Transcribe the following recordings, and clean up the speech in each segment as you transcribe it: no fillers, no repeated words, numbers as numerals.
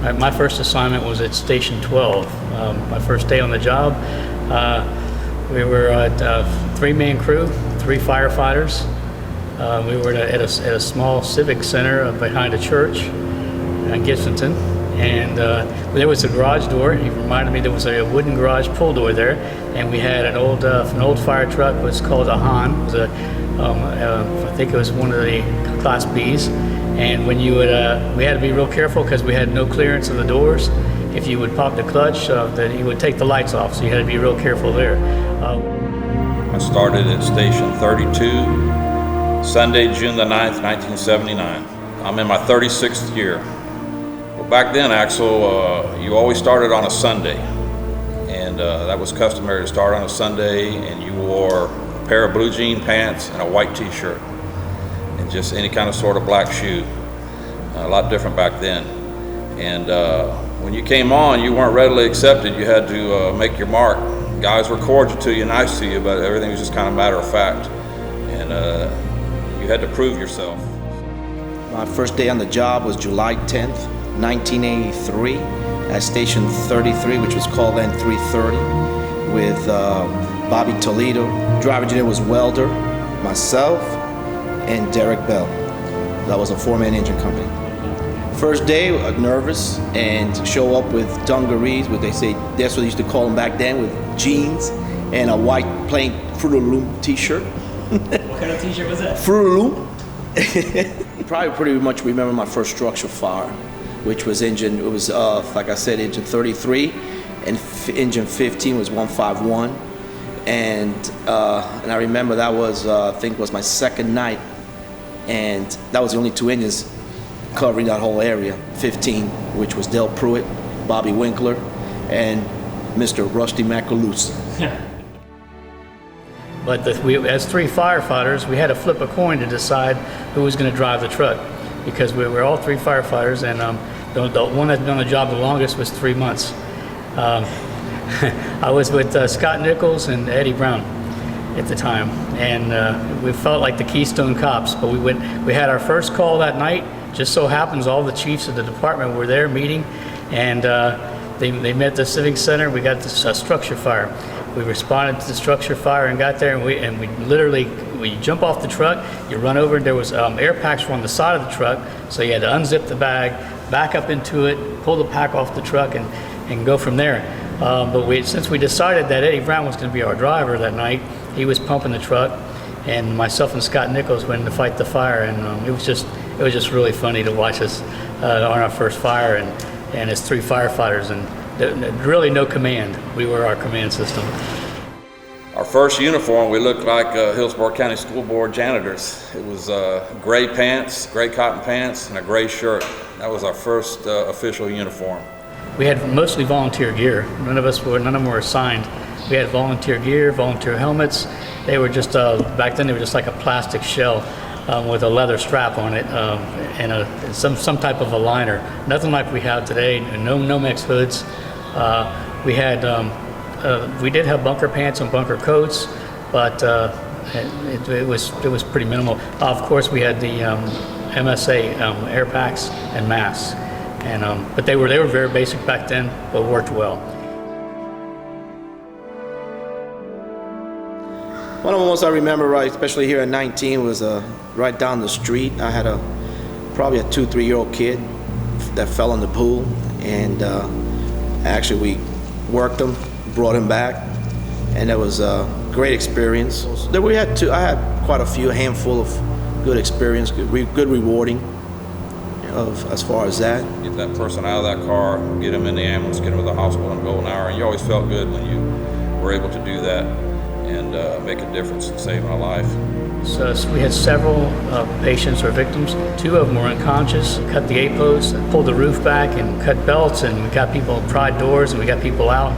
My first assignment was at Station 12. My first day on the job, we were at a three-man crew, 3 firefighters. We were at a small civic center behind a church in Gibsonton, and there was a garage door. He reminded me there was a wooden garage pull door there, and we had an old fire truck. It was called a Han. It was I think it was one of the Class Bs. And when you would, we had to be real careful because we had no clearance of the doors. If you would pop the clutch, then you would take the lights off. So you had to be real careful there. I started at Station 32. Sunday, June the 9th, 1979. I'm in my 36th year. Well, back then, Axel, you always started on a Sunday. And that was customary to start on a Sunday, and you wore a pair of blue jean pants and a white t-shirt, and just any kind of sort of black shoe. A lot different back then. And when you came on, you weren't readily accepted. You had to make your mark. Guys were cordial to you, nice to you, but everything was just kind of matter of fact. And you had to prove yourself. My first day on the job was July 10th, 1983, at Station 33, which was called then 330, with Bobby Toledo. Driver engineer was Welder, myself, and Derek Bell. That was a 4-man engine company. First day, nervous, and show up with dungarees, what they say, that's what they used to call them back then, with jeans and a white plain Fruit of the Loom t-shirt. What kind of t-shirt was that? Fruit of the Loom. You probably pretty much remember my first structure fire, which was like I said, engine 33, and engine 15 was 151. And I remember that was, I think was my second night, and that was the only 2 engines covering that whole area. 15, which was Del Pruitt, Bobby Winkler, and Mr. Rusty Macaluce. But as 3 firefighters, we had to flip a coin to decide who was going to drive the truck, because we were all 3 firefighters, and the one that had done the job the longest was 3 months. I was with Scott Nichols and Eddie Brown at the time, and we felt like the Keystone Cops. But we had our first call that night. Just so happens all the chiefs of the department were there meeting, and they met the Civic Center. We got this structure fire. We responded to the structure fire and got there, and we literally jump off the truck, you run over, and there was air packs were on the side of the truck, so you had to unzip the bag, back up into it, pull the pack off the truck, and go from there. But since we decided that Eddie Brown was going to be our driver that night, he was pumping the truck, and myself and Scott Nichols went in to fight the fire, and it was just really funny to watch us on our first fire, and as 3 firefighters, and really no command. We were our command system. Our first uniform, we looked like Hillsborough County School Board janitors. It was gray pants, gray cotton pants, and a gray shirt. That was our first official uniform. We had mostly volunteer gear. None of them were assigned. We had volunteer gear, volunteer helmets. They were just, back then they were just like a plastic shell with a leather strap on it, and some type of a liner. Nothing like we have today. No Nomex hoods. We did have bunker pants and bunker coats, but it was pretty minimal. Of course, we had the MSA air packs and masks, but they were very basic back then, but worked well. One of the most I remember, right, especially here at 19, was right down the street. I had probably a 2-3-year-old kid that fell in the pool, and actually we worked him, brought him back, and it was a great experience. I had quite a handful of good experience, good rewarding as far as that. Get that person out of that car, get him in the ambulance, get him to the hospital in a golden hour, and you always felt good when you were able to do that and make a difference in saving a life. So we had several patients or victims. 2 of them were unconscious. Cut the A-posts, pulled the roof back, and cut belts, and we got people, pried doors, and we got people out.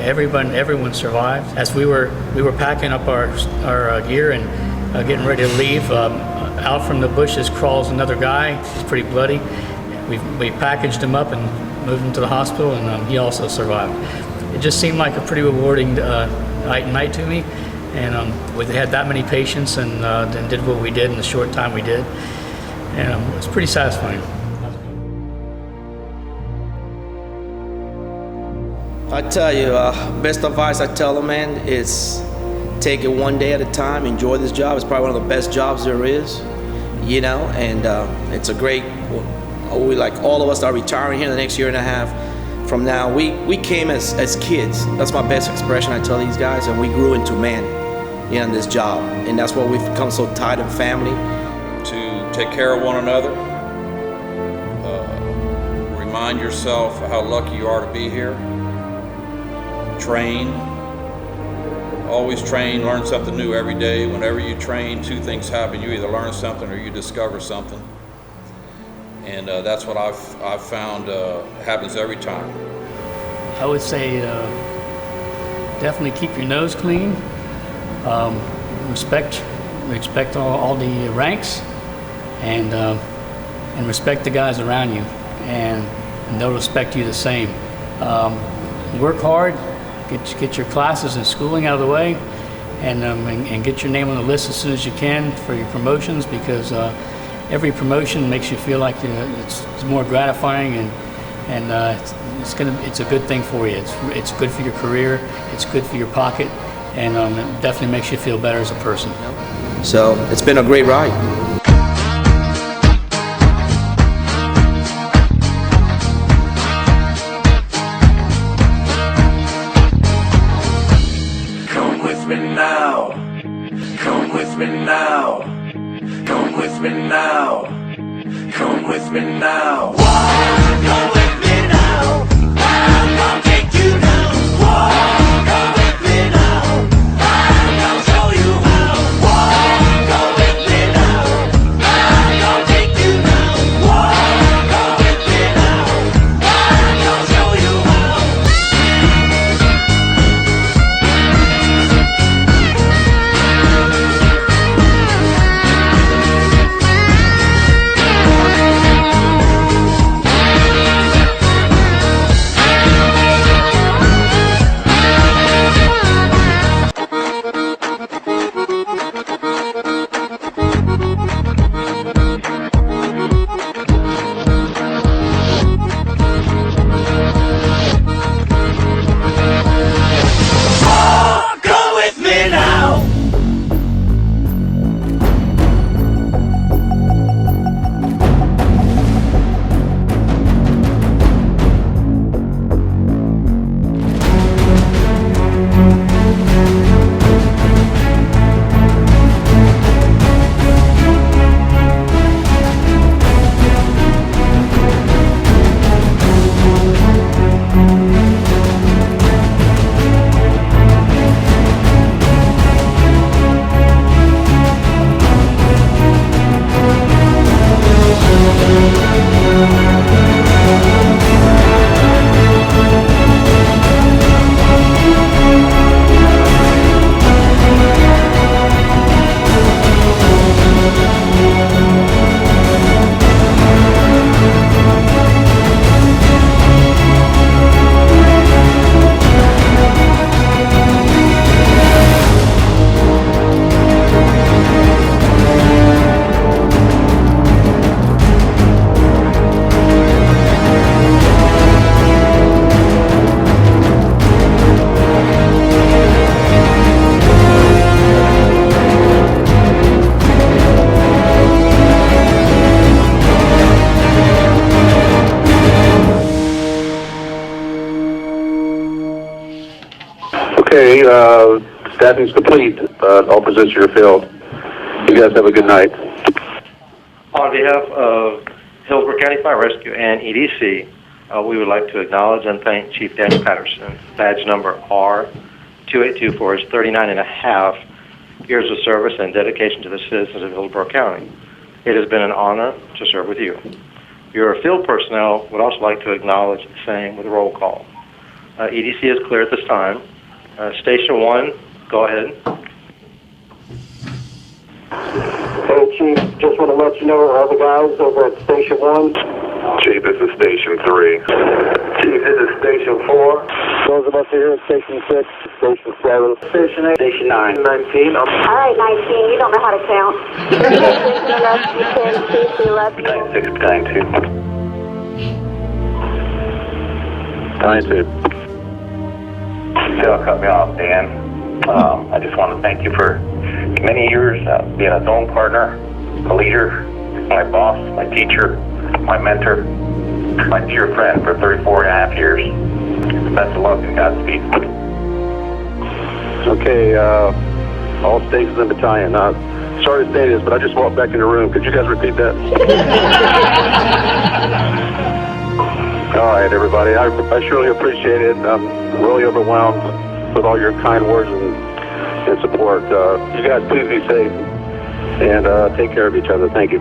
Everyone survived. As we were packing up our gear and getting ready to leave, out from the bushes crawls another guy. He's pretty bloody. We packaged him up and moved him to the hospital, and he also survived. It just seemed like a pretty rewarding night to me. And we had that many patients and did what we did in the short time we did. And it was pretty satisfying. I tell you, best advice I tell them, man, is take it one day at a time. Enjoy this job. It's probably one of the best jobs there is, you know, and it's a great, we like all of us that are retiring here in the next year and a half from now. We came as kids. That's my best expression I tell these guys, and we grew into men, you know, in this job. And that's why we've become so tight in family. To take care of one another, remind yourself how lucky you are to be here. Train, always train, learn something new every day. Whenever you train, two things happen. You either learn something or you discover something. And that's what I've found happens every time. I would say definitely keep your nose clean. Respect all the ranks, and respect the guys around you, and they'll respect you the same. Work hard, get your classes and schooling out of the way, and get your name on the list as soon as you can for your promotions, because every promotion makes you feel like it's more gratifying, and it's a good thing for you. It's good for your career, it's good for your pocket, and it definitely makes you feel better as a person. So it's been a great ride. Come with me now. Come with me now. Come with me now. Come with me now. Come with me now. I'm gonna take you down. Come with me now. I'm gonna show you how. Come with me now. I'm gonna take you down. Come with me now. I'm gonna show you how. Come with me now. Okay, staffing's complete. All positions are filled. You guys have a good night. On behalf of Hillsborough County Fire Rescue and EDC, we would like to acknowledge and thank Chief Daniel Patterson. Badge number R2824 for his 39 and a half years of service and dedication to the citizens of Hillsborough County. It has been an honor to serve with you. Your field personnel would also like to acknowledge the same with a roll call. EDC is clear at this time. Station 1, go ahead. Hey, Chief, just want to let you know all the guys over at Station 1. Chief, this is Station 3. Chief, this is Station 4. Those of us here at Station 6, Station 7, Station 8, Station 9, 19. All right, 19, you don't know how to count. You can, Chief, we love you. 96, 92. 92. Phil cut me off, Dan. I just want to thank you for many years being a zone partner, a leader, my boss, my teacher, my mentor, my dear friend for 34 and a half years. Best of luck and Godspeed. Okay, all stations in battalion. Sorry to say this, but I just walked back in the room. Could you guys repeat that? All right, everybody. I surely appreciate it. I'm really overwhelmed with all your kind words and support. You guys please be safe and take care of each other. Thank you.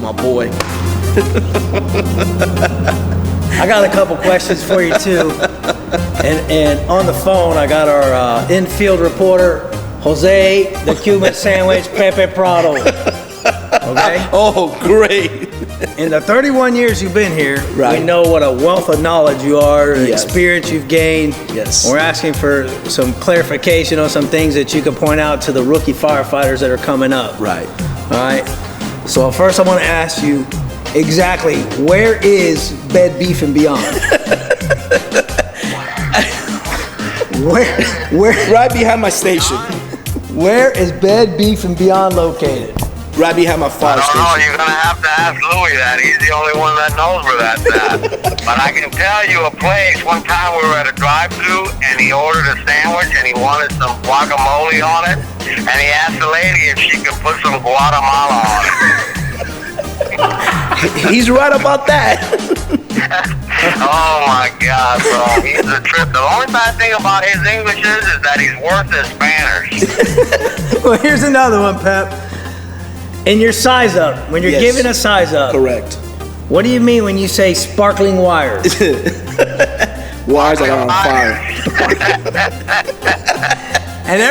My boy. I got a couple questions for you too. And on the phone, I got our infield reporter, Jose, the Cuban sandwich, Pepe Prado. Okay? Oh, great. In the 31 years you've been here, Right. we know what a wealth of knowledge you are, the Yes. experience you've gained. Yes. We're asking for some clarification on some things that you can point out to the rookie firefighters that are coming up. Right. All right. So first I want to ask you exactly where is Bed Beef and Beyond? where Right behind my station. where is Bed Beef and Beyond located? Right behind my fire I don't know. station. You're going to have to ask Louis that. He's the only one that knows where that's at. But I can tell you a place. One time we were at a drive-thru and he ordered a sandwich and he wanted some guacamole on it. And he asked the lady if she could put some Guatemala on it. He's right about that. Oh my God, bro. He's a trip. The only bad thing about his English is that he's worse than Spanish. Well, here's another one, Pep. In your size up, when you're Yes. giving a size up, Correct. what do you mean when you say sparkling wires? Wires are on fire. And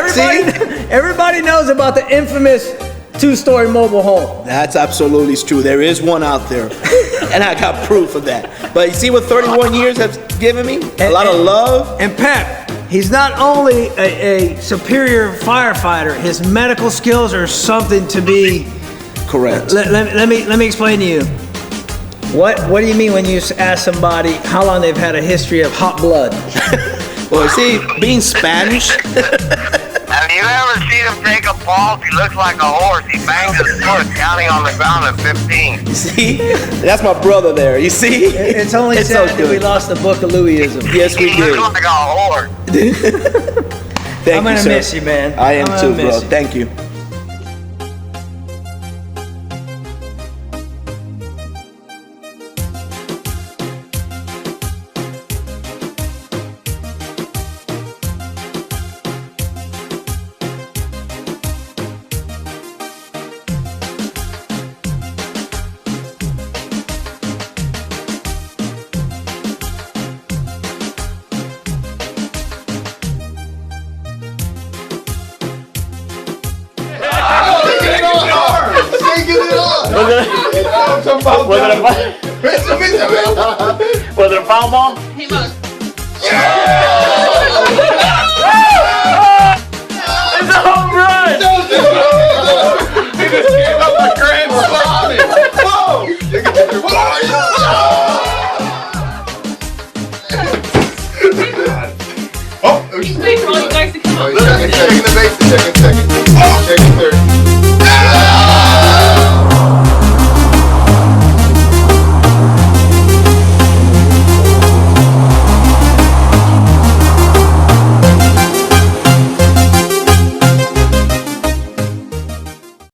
everybody knows about the infamous 2-story mobile home. That's absolutely true. There is one out there. And I got proof of that. But you see what 31 years has given me? A lot of love. And Pep, he's not only a superior firefighter, his medical skills are something to be. Correct. Let me explain to you. What do you mean when you ask somebody how long they've had a history of hot blood? Well, see, being Spanish, Have you ever seen him take a pulse? He looks like a horse. He bangs his foot, counting on the ground at 15. you see, that's my brother there. You see, It's only It's sad so that we good. lost the book of Louisism. Yes, we He looks do. like a horse. Thank I'm gonna you, sir. miss you, man. I am I'm too, gonna bro. miss you. Thank you. Was it a foul ball? It's a home run! He just gave up the grand slam. Whoa! Oh, Wait for all you guys to come up. checking the base, checking. Oh, checking third.